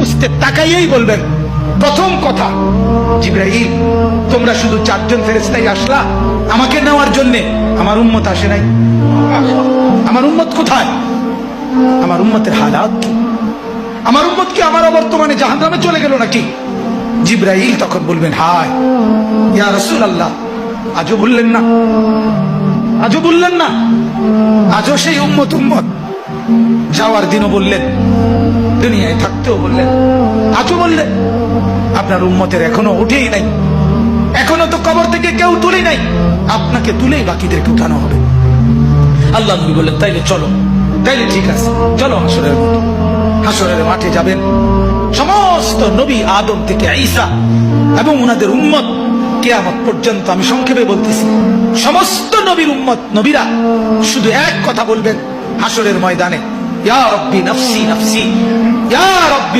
পুছতে তাকাইয়েই বলবেন প্রথম কথা, জিবরাইল তোমরা শুধু 4 জন ফেরেশতাই আসলা আমাকে নেওয়ার জন্য, আমার উম্মত আসে নাই। আমার উম্মত কোথায়? আমার উম্মতের হালাত কি? আমার উম্মত কি আমার বর্তমানে জাহান্নামে চলে গেল নাকি? জিবরাইল তখন বলবেন, হায় ইয়া রাসূলুল্লাহ, আজও বললেন না, আজও বললেন না, আজও সেই উম্মত যাওয়ার দিনও বললেন, দুনিয়ায় থাকতেও বললেন, আজও বললেন। আপনার উম্মতের এখনো উঠেই নাই, এখনো তো কবর থেকে কেউ তুলে নাই, আপনাকে তুলেই বাকিদেরকে উঠানো হবে। আল্লাহ নবী বললেন, তাইলে চলো, তাইলে ঠিক আছে, চলো হাসরের মাঠে। হাসরের মাঠে যাবেন সমস্ত নবী, আদম থেকে ঈসা এবং উনাদের উম্মত কিয়ামত পর্যন্ত। আমি সংক্ষেপে বলতেছি, সমস্ত নবীর উম্মত, নবীরা শুধু এক কথা বলবেন হাসরের ময়দানে, ইয়া রব্বি নফসি নফসি, ইয়া রব্বি